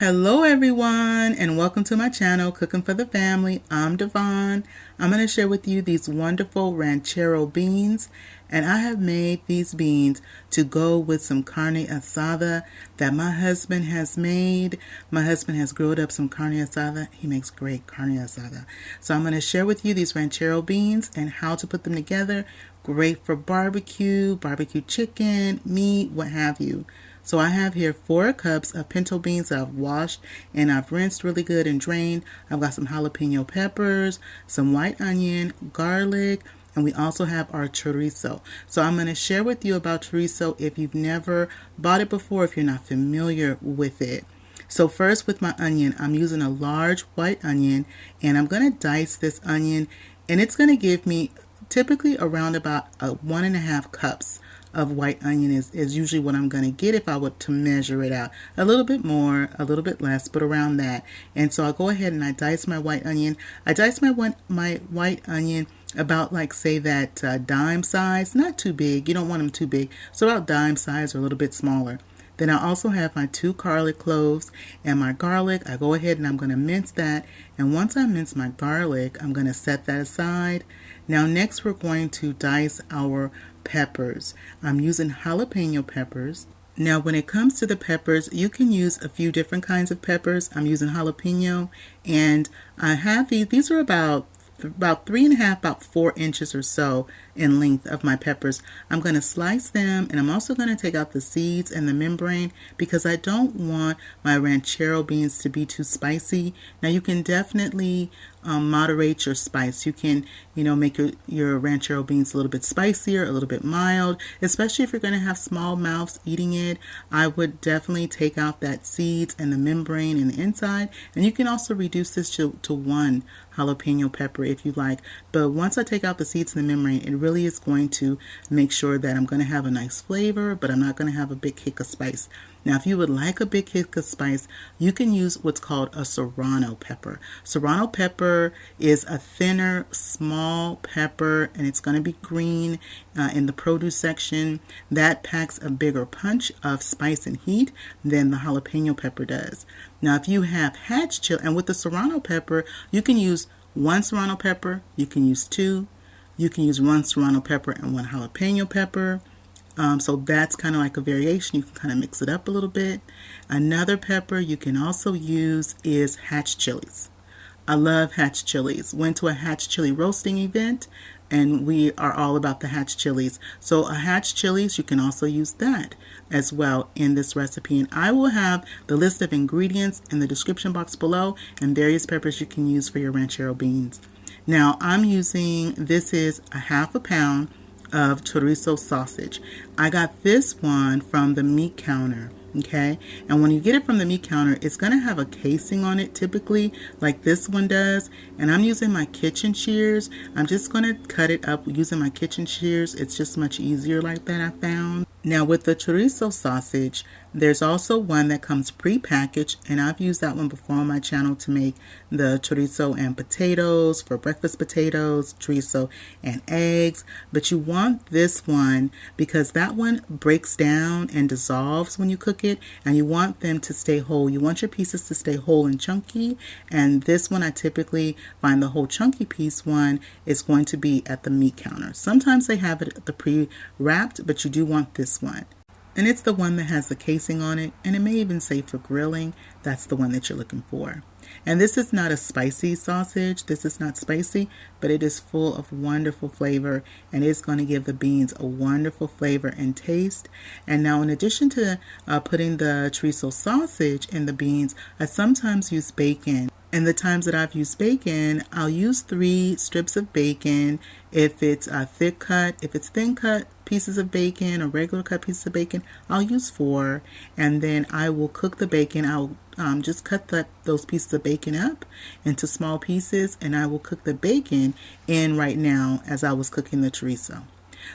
Hello everyone and welcome to my channel Cooking for the Family. I'm Dyvonne. I'm going to share with you these wonderful ranchero beans, and I have made these beans to go with some carne asada that my husband has made. My husband has grilled up some carne asada. He makes great carne asada. So I'm going to share with you these ranchero beans and how to put them together. Great for barbecue chicken, meat, what have you. So I have here 4 cups of pinto beans that I've washed and I've rinsed really good and drained. I've got some jalapeno peppers, some white onion, garlic, and we also have our chorizo. So I'm going to share with you about chorizo if you've never bought it before, if you're not familiar with it. So first with my onion, I'm using a large white onion and I'm going to dice this onion, and it's going to give me typically around about 1.5 cups of white onion is usually what I'm going to get if I were to measure it out. A little bit more, a little bit less, but around that. And so I'll go ahead and I dice my white onion. I dice my white onion about, like, say that dime size, not too big. You don't want them too big. So about dime size or a little bit smaller. Then I also have my 2 garlic cloves and my garlic. I go ahead and I'm going to mince that. And once I mince my garlic, I'm going to set that aside. Now next we're going to dice our peppers. I'm using jalapeno peppers. Now when it comes to the peppers, you can use a few different kinds of peppers. I'm using jalapeno, and I have these are about 3.5, about 4 inches or so in length of my peppers. I'm going to slice them, and I'm also going to take out the seeds and the membrane because I don't want my ranchero beans to be too spicy. Now you can definitely moderate your spice. You can, make your ranchero beans a little bit spicier, a little bit mild, especially if you're going to have small mouths eating it. I would definitely take out that seeds and the membrane and the inside, and you can also reduce this to 1 jalapeno pepper if you like. But once I take out the seeds and the membrane, it really is going to make sure that I'm going to have a nice flavor, but I'm not going to have a big kick of spice. Now, if you would like a big kick of spice, you can use what's called a serrano pepper. Serrano pepper is a thinner, small pepper, and it's going to be green in the produce section. That packs a bigger punch of spice and heat than the jalapeno pepper does. Now, if you have Hatch Chiles, and with the serrano pepper, you can use 1 serrano pepper, you can use 2, you can use 1 serrano pepper and 1 jalapeno pepper. So that's kind of like a variation. You can kind of mix it up a little bit. Another pepper you can also use is Hatch Chiles. I love Hatch Chiles. Went to a Hatch Chile roasting event, and we are all about the Hatch Chiles. So a Hatch Chiles, you can also use that as well in this recipe. And I will have the list of ingredients in the description box below and various peppers you can use for your ranchero beans. Now I'm using, this is a 1/2 pound of chorizo sausage. I got this one from the meat counter. Okay, and when you get it from the meat counter, it's going to have a casing on it typically, like this one does, and I'm using my kitchen shears. I'm just going to cut it up using my kitchen shears. It's just much easier like that, I found. Now with the chorizo sausage, there's also one that comes pre-packaged, and I've used that one before on my channel to make the chorizo and potatoes for breakfast potatoes, chorizo and eggs. But you want this one because that one breaks down and dissolves when you cook it, and you want them to stay whole. You want your pieces to stay whole and chunky, and this one I typically find the whole chunky piece one is going to be at the meat counter. Sometimes they have it at the pre-wrapped, but you do want this one. And it's the one that has the casing on it, and it may even say for grilling. That's the one that you're looking for. And this is not a spicy sausage. This is not spicy, but it is full of wonderful flavor, and it's going to give the beans a wonderful flavor and taste. And now, in addition to putting the chorizo sausage in the beans, I sometimes use bacon. And the times that I've used bacon, I'll use 3 strips of bacon. If it's thick cut, if it's thin cut pieces of bacon or regular cut pieces of bacon, I'll use 4. And then I will cook the bacon. I'll just cut those pieces of bacon up into small pieces, and I will cook the bacon in right now as I was cooking the chorizo.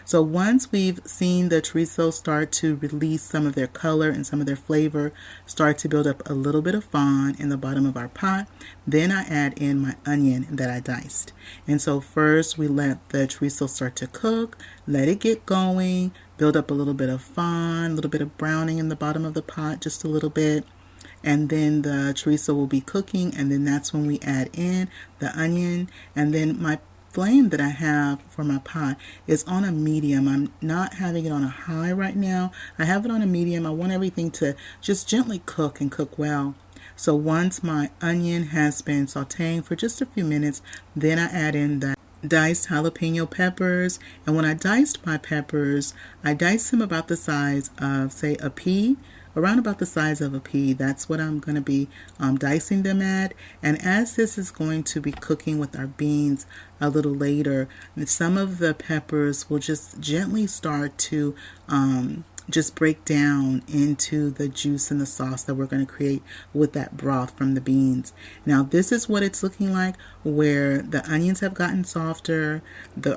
So once we've seen the chorizo start to release some of their color and some of their flavor, start to build up a little bit of fond in the bottom of our pot, then I add in my onion that I diced. And so first we let the chorizo start to cook, let it get going, build up a little bit of fond, a little bit of browning in the bottom of the pot, just a little bit. and then the chorizo will be cooking, and then that's when we add in the onion. And then my flame that I have for my pot is on a medium. I'm not having it on a high right now. I have it on a medium. I want everything to just gently cook and cook well. So once my onion has been sauteing for just a few minutes, then I add in the diced jalapeno peppers. And when I diced my peppers, I diced them about the size of, say, a pea, around about the size of a pea. That's what I'm going to be dicing them at. And as this is going to be cooking with our beans a little later, some of the peppers will just gently start to just break down into the juice and the sauce that we're going to create with that broth from the beans. Now this is what it's looking like, where the onions have gotten softer,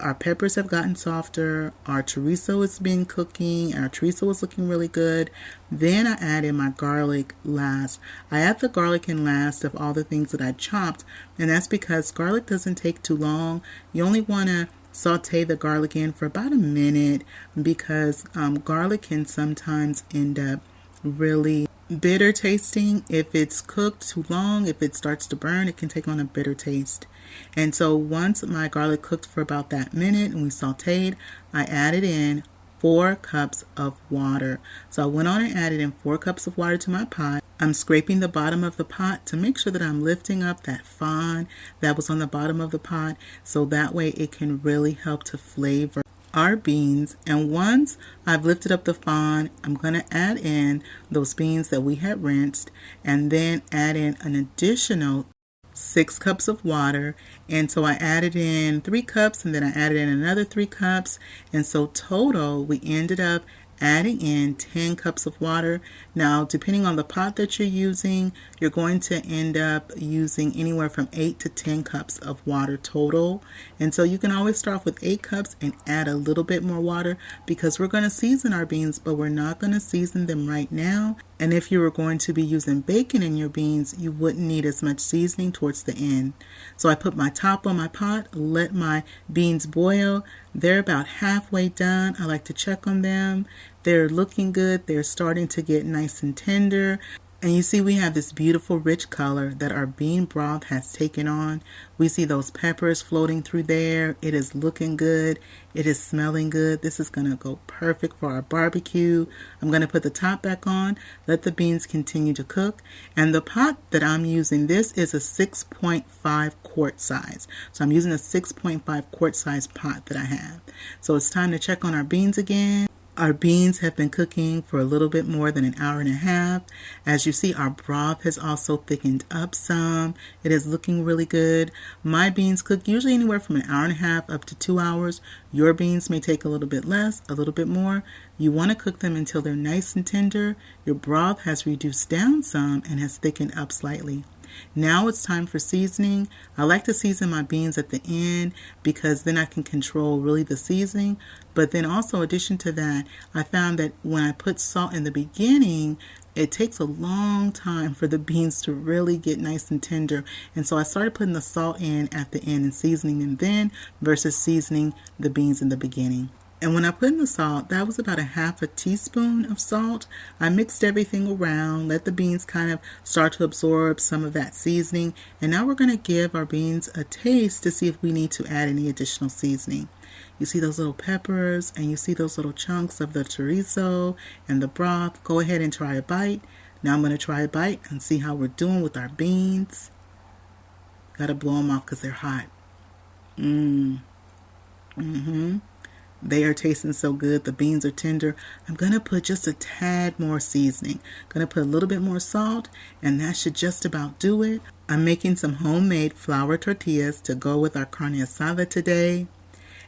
our peppers have gotten softer, our chorizo has been cooking, and our chorizo is looking really good. Then I add in my garlic last. I add the garlic in last of all the things that I chopped, and that's because garlic doesn't take too long. You only want to saute the garlic in for about a minute, because garlic can sometimes end up really bitter tasting. If it's cooked too long, if it starts to burn, it can take on a bitter taste. And so once my garlic cooked for about that minute and we sauteed, I added in 4 cups of water. So I went on and added in 4 cups of water to my pot. I'm scraping the bottom of the pot to make sure that I'm lifting up that fond that was on the bottom of the pot, so that way it can really help to flavor our beans. And once I've lifted up the fond, I'm going to add in those beans that we had rinsed, and then add in an additional 6 cups of water. And so I added in 3 cups, and then I added in another 3 cups, and so total we ended up adding in 10 cups of water. Now, depending on the pot that you're using, you're going to end up using anywhere from 8 to 10 cups of water total. And so you can always start off with 8 cups and add a little bit more water, because we're going to season our beans, but we're not going to season them right now. And if you were going to be using bacon in your beans, you wouldn't need as much seasoning towards the end. So I put my top on my pot, let my beans boil. They're about halfway done. I like to check on them. They're looking good. They're starting to get nice and tender. And you see we have this beautiful rich color that our bean broth has taken on. We see those peppers floating through there. It is looking good. It is smelling good. This is going to go perfect for our barbecue. I'm going to put the top back on, let the beans continue to cook. And the pot that I'm using, this is a 6.5 quart size. So I'm using a 6.5 quart size pot that I have. So it's time to check on our beans again. Our beans have been cooking for a little bit more than an hour and a half. As you see, our broth has also thickened up some. It is looking really good. My beans cook usually anywhere from an hour and a half up to 2 hours. Your beans may take a little bit less, a little bit more. You want to cook them until they're nice and tender. Your broth has reduced down some and has thickened up slightly. Now it's time for seasoning. I like to season my beans at the end, because then I can control really the seasoning. But then also, in addition to that, I found that when I put salt in the beginning, it takes a long time for the beans to really get nice and tender. And so I started putting the salt in at the end and seasoning them then, versus seasoning the beans in the beginning. And when I put in the salt, that was about a half a teaspoon of salt. I mixed everything around, let the beans kind of start to absorb some of that seasoning. And now we're going to give our beans a taste to see if we need to add any additional seasoning. You see those little peppers, and you see those little chunks of the chorizo and the broth. Go ahead and try a bite. Now I'm going to try a bite and see how we're doing with our beans. Got to blow them off because they're hot. They are tasting so good. The beans are tender. I'm going to put just a tad more seasoning. Going to put a little bit more salt, and that should just about do it. I'm making some homemade flour tortillas to go with our carne asada today.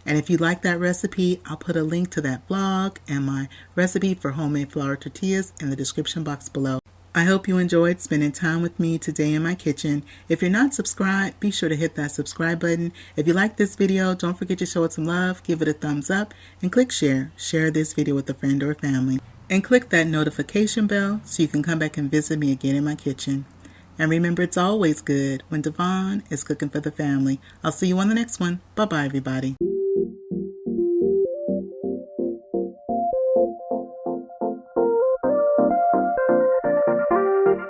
And if you like that recipe, I'll put a link to that blog and my recipe for homemade flour tortillas in the description box below. I hope you enjoyed spending time with me today in my kitchen. If you're not subscribed, be sure to hit that subscribe button. If you like this video, don't forget to show it some love, give it a thumbs up, and click share. Share this video with a friend or family. And click that notification bell so you can come back and visit me again in my kitchen. And remember, it's always good when Dyvonne is cooking for the family. I'll see you on the next one. Bye-bye, everybody.